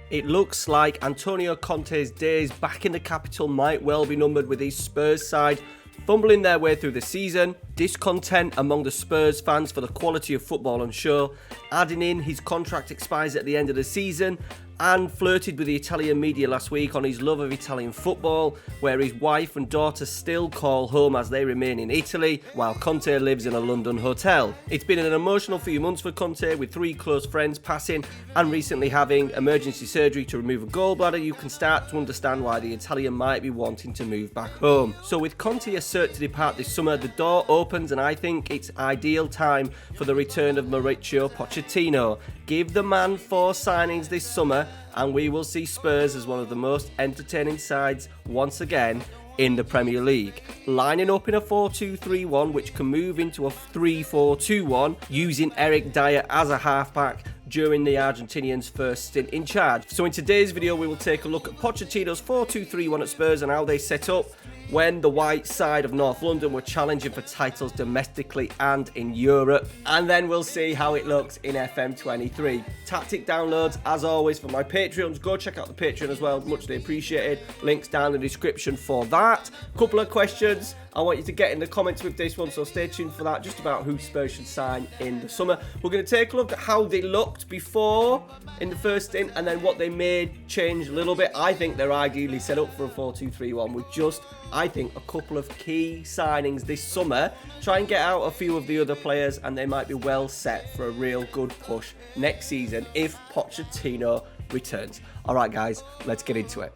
It looks like Antonio Conte's days back in the capital might well be numbered, with his Spurs side fumbling their way through the season, discontent among the Spurs fans for the quality of football on show, adding in his contract expires at the end of the season, and flirted with the Italian media last week on his love of Italian football, where his wife and daughter still call home as they remain in Italy, while Conte lives in a London hotel. It's been an emotional few months for Conte, with 3 close friends passing and recently having emergency surgery to remove a gallbladder. You can start to understand why the Italian might be wanting to move back home. So with Conte set to depart this summer, the door opens, and I think it's ideal time for the return of Mauricio Pochettino. Give the man 4 signings this summer, and we will see Spurs as one of the most entertaining sides once again in the Premier League. Lining up in a 4-2-3-1, which can move into a 3-4-2-1, using Eric Dyer as a halfback during the Argentinian's first stint in charge. So in today's video, we will take a look at Pochettino's 4-2-3-1 at Spurs and how they set up when the white side of North London were challenging for titles domestically and in Europe. And then we'll see how it looks in FM23. Tactic downloads, as always, for my Patreons. Go check out the Patreon as well, muchly appreciated. Links down in the description for that. Couple of questions I want you to get in the comments with this one, so stay tuned for that, just about who Spurs should sign in the summer. We're going to take a look at how they looked before in the first stint, and then what they made change a little bit. I think they're ideally set up for a 4-2-3-1 with just, I think, a couple of key signings this summer. Try and get out a few of the other players, and they might be well set for a real good push next season if Pochettino returns. All right, guys, let's get into it.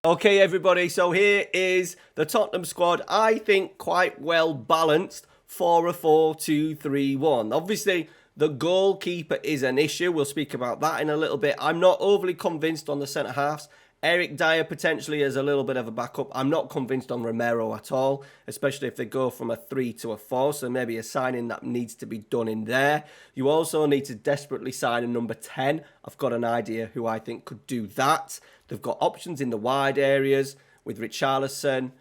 Okay, everybody, so here is the Tottenham squad. I think quite well balanced for a 4-2-3-1. Obviously, the goalkeeper is an issue. We'll speak about that in a little bit. I'm not overly convinced on the centre-halves. Eric Dyer potentially as a little bit of a backup. I'm not convinced on Romero at all, especially if they go from a 3 to a 4, so maybe a signing that needs to be done in there. You also need to desperately sign a number 10. I've got an idea who I think could do that. They've got options in the wide areas with Richarlison,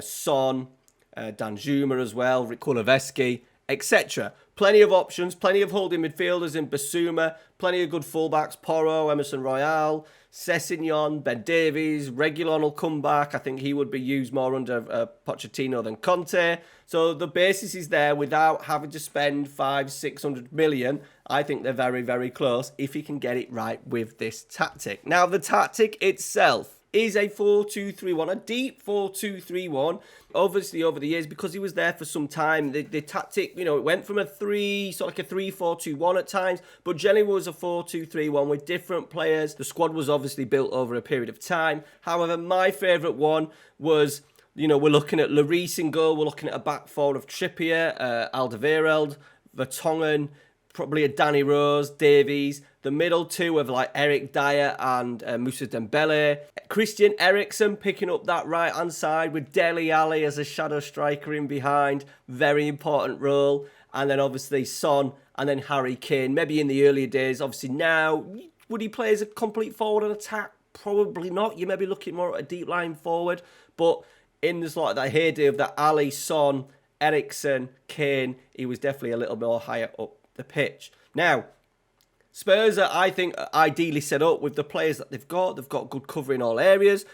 Son, Danjuma as well, Kuleveski, etc. Plenty of options, plenty of holding midfielders in Basuma, plenty of good fullbacks, Porro, Emerson Royale, Sessegnon, Ben Davies, Reguilon will come back. I think he would be used more under Pochettino than Conte. So the basis is there without having to spend 500-600 million. I think they're very, very close if he can get it right with this tactic. Now, the tactic itself is a 4-2-3-1, a deep 4-2-3-1. Obviously, over the years, because he was there for some time, the tactic, it went from a 3-4-2-1 at times, but generally was a 4-2-3-1 with different players. The squad was obviously built over a period of time. However, my favourite one was, we're looking at Lloris in goal, we're looking at a back four of Trippier, Alderweireld, Vertonghen, probably a Danny Rose, Davies. The middle two of like Eric Dyer and Moussa Dembele. Christian Eriksen picking up that right-hand side with Dele Alli as a shadow striker in behind. Very important role. And then obviously Son and then Harry Kane. Maybe in the earlier days. Obviously now, would he play as a complete forward and attack? Probably not. You may be looking more at a deep line forward. But in this like that heyday of that Ali, Son, Eriksen, Kane, he was definitely a little more higher up the pitch. Now, Spurs are, I think, ideally set up with the players that they've got. They've got good cover in all areas.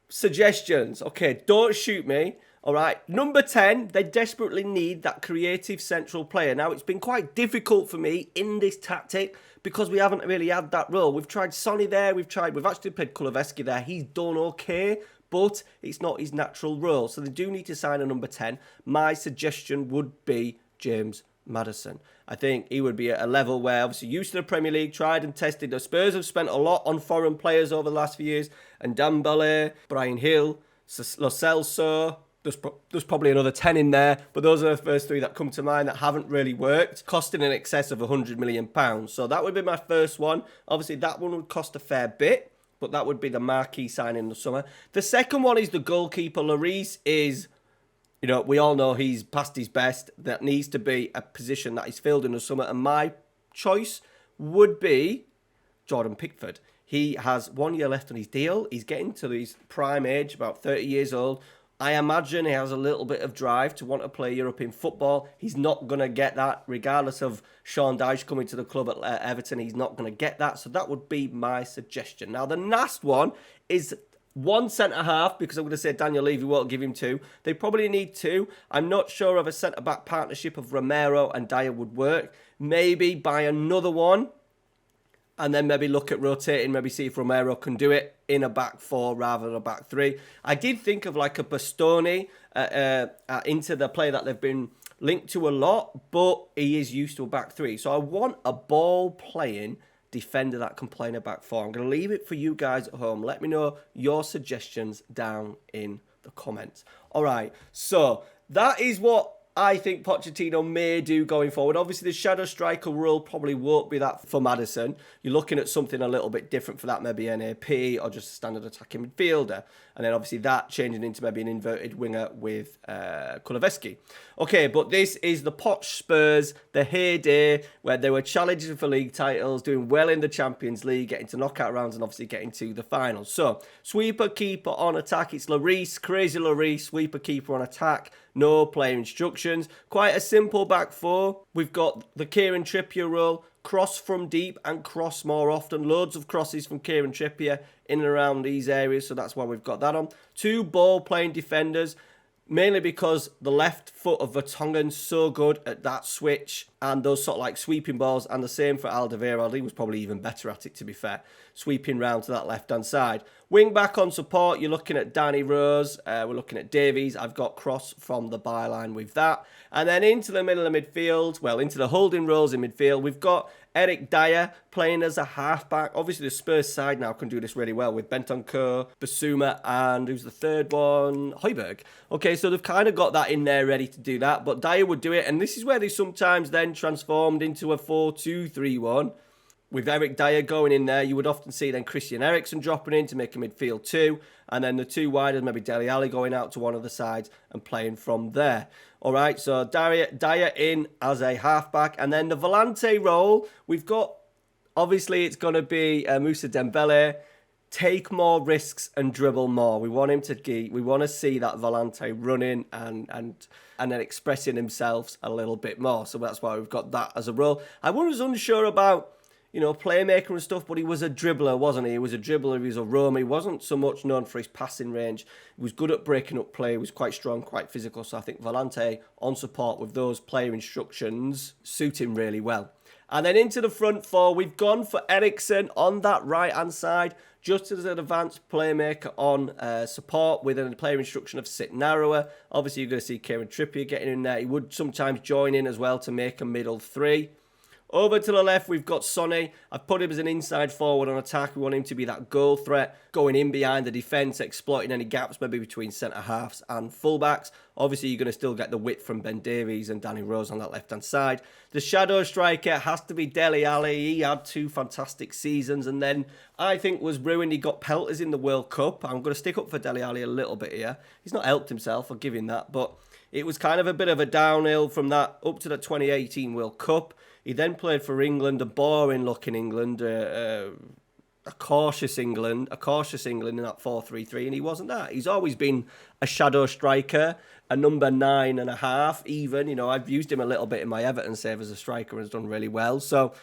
Suggestions. Okay, don't shoot me. All right. Number 10, they desperately need that creative central player. Now, it's been quite difficult for me in this tactic because we haven't really had that role. We've tried Sonny there. We've actually played Kuleveski there. He's done okay, but it's not his natural role. So they do need to sign a number 10. My suggestion would be James Maddison. I think he would be at a level where, obviously, used to the Premier League, tried and tested. The Spurs have spent a lot on foreign players over the last few years. And Dembele, Bryan Hill, Lo Celso. There's probably another 10 in there, but those are the first 3 that come to mind that haven't really worked, costing in excess of £100 million. So that would be my first one. Obviously, that one would cost a fair bit, but that would be the marquee signing in the summer. The second one is the goalkeeper. Lloris is, we all know he's past his best. That needs to be a position that is filled in the summer. And my choice would be Jordan Pickford. He has 1 year left on his deal. He's getting to his prime age, about 30 years old. I imagine he has a little bit of drive to want to play European football. He's not going to get that, regardless of Sean Dyche coming to the club at Everton. He's not going to get that. So that would be my suggestion. Now, the last one is one centre-half, because I'm going to say Daniel Levy won't give him two. They probably need two. I'm not sure if a centre-back partnership of Romero and Dyer would work. Maybe buy another one, and then maybe look at rotating, maybe see if Romero can do it in a back four rather than a back three. I did think of like a Bastoni into the play that they've been linked to a lot, but he is used to a back three. So I want a ball-playing defender that can play in a back four. I'm going to leave it for you guys at home. Let me know your suggestions down in the comments. All right, so that is what I think Pochettino may do going forward. Obviously, the shadow striker role probably won't be that for Maddison. You're looking at something a little bit different for that, maybe an AP or just a standard attacking midfielder. And then obviously that changing into maybe an inverted winger with Kulusevski. Okay, but this is the Poch Spurs, the heyday where they were challenging for league titles, doing well in the Champions League, getting to knockout rounds and obviously getting to the finals. So, sweeper, keeper on attack. It's Lloris, crazy Lloris, sweeper, keeper on attack. No player instructions. Quite a simple back four. We've got the Kieran Trippier role. Cross from deep and cross more often. Loads of crosses from Kieran Trippier in and around these areas. So that's why we've got that on. Two ball-playing defenders. Mainly because the left foot of Vertonghen's so good at that switch and those sort of like sweeping balls, and the same for Alderweireld. He was probably even better at it, to be fair, sweeping round to that left-hand side. Wing back on support, you're looking at Danny Rose. We're looking at Davies. I've got Cross from the byline with that. And then into the middle of midfield, well, into the holding roles in midfield, we've got Eric Dyer playing as a halfback. Obviously, the Spurs side now can do this really well with Bentancur, Basuma, and who's the third one? Højbjerg. Okay, so they've kind of got that in there ready to do that, but Dyer would do it, and this is where they sometimes then transformed into a 4-2-3-1. With Eric Dyer going in there, you would often see then Christian Eriksen dropping in to make a midfield two, and then the two widers, maybe Dele Alli going out to one of the sides and playing from there. All right, so Dyer in as a halfback, and then the Volante role, we've got, obviously it's going to be Moussa Dembele, take more risks and dribble more. We want him to we want to see that Volante running and then expressing himself a little bit more. So that's why we've got that as a role. I was unsure about, playmaker and stuff, but he was a dribbler, wasn't he? He was a dribbler, he was a roamer. He wasn't so much known for his passing range. He was good at breaking up play, he was quite strong, quite physical. So I think Volante on support with those player instructions suit him really well. And then into the front four, we've gone for Eriksen on that right-hand side, just as an advanced playmaker on support with a player instruction of sit narrower. Obviously, you're going to see Kieran Trippier getting in there. He would sometimes join in as well to make a middle three. Over to the left, we've got Sonny. I've put him as an inside forward on attack. We want him to be that goal threat, going in behind the defence, exploiting any gaps, maybe between centre-halves and full-backs. Obviously, you're going to still get the width from Ben Davies and Danny Rose on that left-hand side. The shadow striker has to be Dele Alli. He had two fantastic seasons and then I think was ruined. He got pelters in the World Cup. I'm going to stick up for Dele Alli a little bit here. He's not helped himself, I'll give him that, but it was kind of a bit of a downhill from that up to the 2018 World Cup. He then played for England, a boring-looking England, a cautious England in that 4-3-3, and he wasn't that. He's always been a shadow striker, a number 9.5 even. I've used him a little bit in my Everton save as a striker and has done really well. So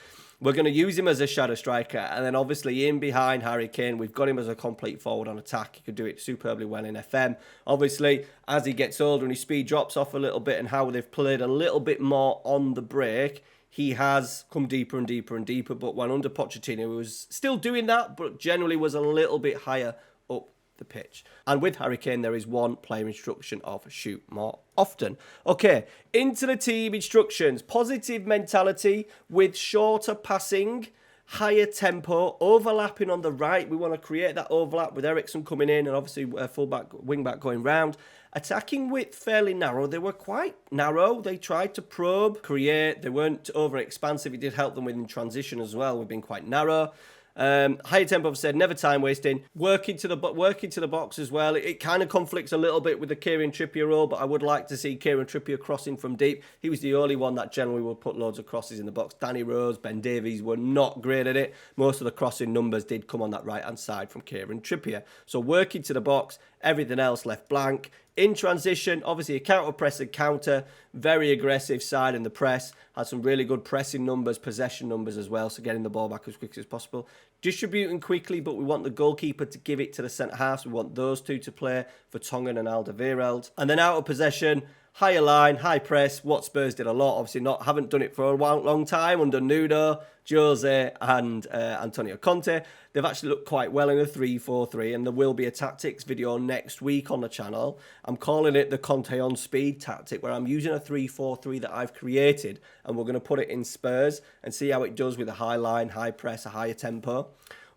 we're going to use him as a shadow striker. And then obviously in behind Harry Kane, we've got him as a complete forward on attack. He could do it superbly well in FM. Obviously, as he gets older and his speed drops off a little bit and how they've played a little bit more on the break, he has come deeper and deeper and deeper, but when under Pochettino, he was still doing that, but generally was a little bit higher up the pitch. And with Harry Kane, there is one player instruction of shoot more often. Okay, into the team instructions. Positive mentality with shorter passing, higher tempo, overlapping on the right. We want to create that overlap with Eriksen coming in and obviously fullback, wing-back going round. Attacking width fairly narrow. They were quite narrow. They tried to probe, create. They weren't over-expansive. It did help them within transition as well. We've been quite narrow. Higher tempo, I've said, never time wasting. Working to the box as well. It kind of conflicts a little bit with the Kieran Trippier role, but I would like to see Kieran Trippier crossing from deep. He was the only one that generally would put loads of crosses in the box. Danny Rose, Ben Davies were not great at it. Most of the crossing numbers did come on that right-hand side from Kieran Trippier. So working to the box, everything else left blank. In transition, obviously a counter press and counter, very aggressive side in the press, had some really good pressing numbers, possession numbers as well, so getting the ball back as quickly as possible. Distributing quickly, but we want the goalkeeper to give it to the centre halves. We want those two to play for Tongan and Alderweireld. And then out of possession, higher line, high press, what Spurs did a lot. Obviously haven't done it for a long time under Nuno, Jose and Antonio Conte. They've actually looked quite well in a 3-4-3, and there will be a tactics video next week on the channel. I'm calling it the Conte on speed tactic, where I'm using a 3-4-3 that I've created, and we're going to put it in Spurs and see how it does with a high line, high press, a higher tempo.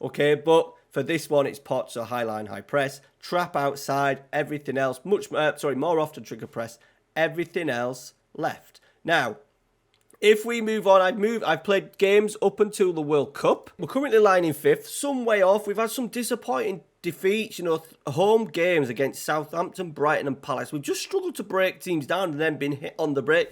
Okay, but for this one, it's Poch, so high line, high press, trap outside, everything else, more often trigger press, everything else left. Now, if we move on, I've played games up until the World Cup. We're currently lying in 5th, some way off. We've had some disappointing defeats, home games against Southampton, Brighton and Palace. We've just struggled to break teams down and then been hit on the break.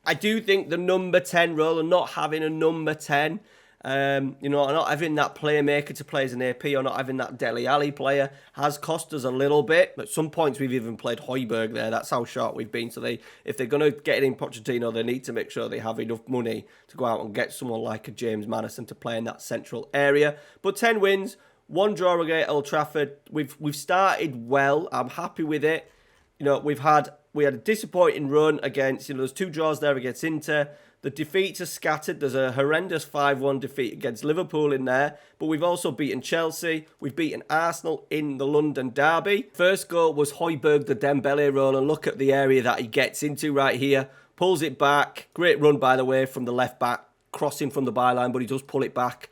I do think the number 10 role and not having a number 10, not having that playmaker to play as an AP or not having that Dele Alli player has cost us a little bit. At some points, we've even played Højbjerg there. That's how short we've been. So if they're going to get it in Pochettino, they need to make sure they have enough money to go out and get someone like a James Maddison to play in that central area. But 10 wins, 1 draw against Old Trafford. We've started well. I'm happy with it. We had a disappointing run against, there's 2 draws there against Inter. The defeats are scattered. There's a horrendous 5-1 defeat against Liverpool in there. But we've also beaten Chelsea. We've beaten Arsenal in the London derby. First goal was Højbjerg, the Dembele roll. And look at the area that he gets into right here. Pulls it back. Great run, by the way, from the left back. Crossing from the byline, but he does pull it back.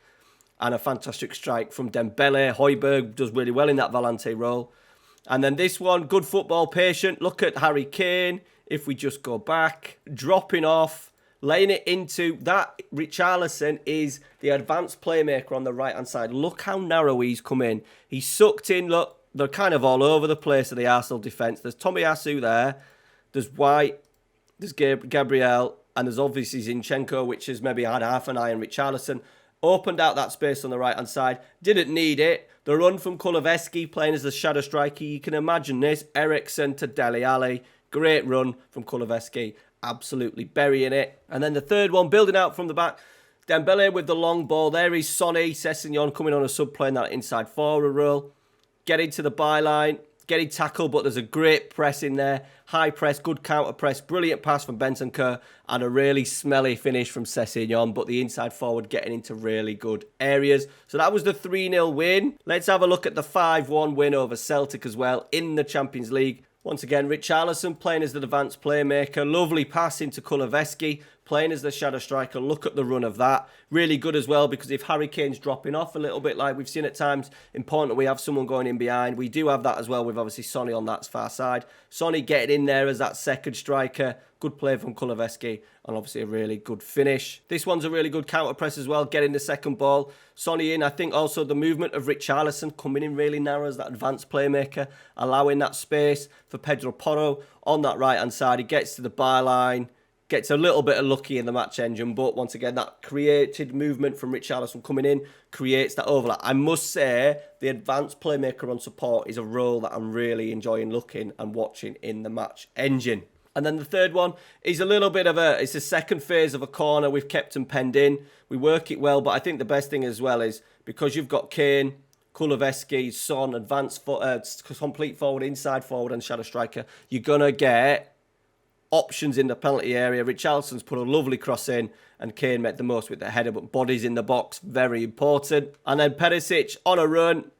And a fantastic strike from Dembele. Højbjerg does really well in that Volante role. And then this one, good football, patient. Look at Harry Kane. If we just go back. Dropping off. Laying it into that. Richarlison is the advanced playmaker on the right-hand side. Look how narrow he's come in. He's sucked in. Look, they're kind of all over the place of the Arsenal defence. There's Tomiyasu there. There's White. There's Gabriel. And there's obviously Zinchenko, which has maybe had half an eye on Richarlison. Opened out that space on the right-hand side. Didn't need it. The run from Kulusevski playing as the shadow striker. You can imagine this. Eriksen to Dele Alli. Great run from Kulusevski. Absolutely burying it. And then the third one, building out from the back. Dembele with the long ball. There is Sonny. Sessegnon coming on a sub, playing that inside forward role. Getting to the byline. Getting tackled, but there's a great press in there. High press, good counter press. Brilliant pass from Bentancur. And a really smelly finish from Sessegnon. But the inside forward getting into really good areas. So that was the 3-0 win. Let's have a look at the 5-1 win over Celtic as well in the Champions League. Once again, Richarlison playing as the advanced playmaker. Lovely pass into Kulusevski, playing as the shadow striker. Look at the run of that. Really good as well, because if Harry Kane's dropping off a little bit, like we've seen at times, important that we have someone going in behind. We do have that as well with obviously Sonny on that far side. Sonny getting in there as that second striker. Good play from Kulusevski, and obviously a really good finish. This one's a really good counter press as well, getting the second ball. Sonny in. I think also the movement of Richarlison coming in really narrow as that advanced playmaker, allowing that space for Pedro Porro on that right-hand side. He gets to the byline, gets a little bit of lucky in the match engine, but once again, that created movement from Richarlison coming in creates that overlap. I must say, the advanced playmaker on support is a role that I'm really enjoying looking and watching in the match engine. And then the third one is a little bit of it's the second phase of a corner. We've kept them penned in. We work it well, but I think the best thing as well is because you've got Kane, Kulusevski, Son, advanced complete forward, inside forward and shadow striker, you're going to get options in the penalty area. Richarlison's put a lovely cross in and Kane made the most with the header, but bodies in the box, very important. And then Perisic on a run,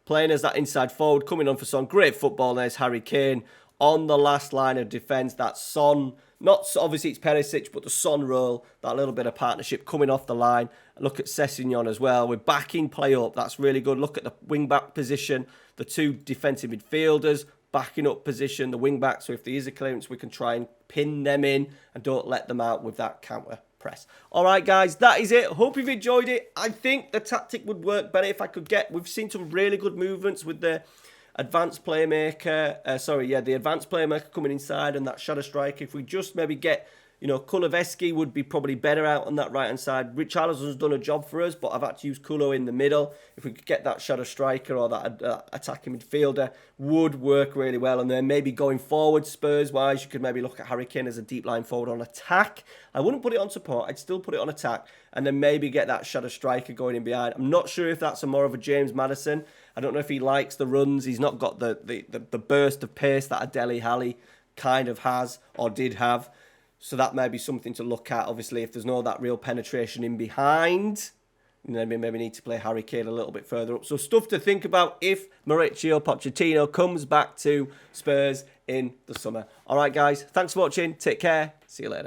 playing as that inside forward, coming on for Son. Great football. There's Harry Kane. On the last line of defence, that Son, not obviously it's Perisic, but the Son role, that little bit of partnership coming off the line. Look at Sessegnon as well. We're backing play up. That's really good. Look at the wing-back position, the 2 defensive midfielders, backing up position, the wing-back. So if there is a clearance, we can try and pin them in and don't let them out with that counter press. All right, guys, that is it. Hope you've enjoyed it. I think the tactic would work better if I could we've seen some really good movements with the advanced playmaker, the advanced playmaker coming inside and that shadow striker. If we just maybe get You know, Kuleveski would be probably better out on that right-hand side. Richarlison's done a job for us, but I've had to use Kulo in the middle. If we could get that shadow striker or that attacking midfielder, would work really well. And then maybe going forward, Spurs-wise, you could maybe look at Harry Kane as a deep line forward on attack. I wouldn't put it on support. I'd still put it on attack. And then maybe get that shadow striker going in behind. I'm not sure if that's more of a James Maddison. I don't know if he likes the runs. He's not got the burst of pace that a Dele Alli kind of has or did have. So that may be something to look at. Obviously, if there's no that real penetration in behind, then we maybe need to play Harry Kane a little bit further up. So stuff to think about if Mauricio Pochettino comes back to Spurs in the summer. All right, guys. Thanks for watching. Take care. See you later.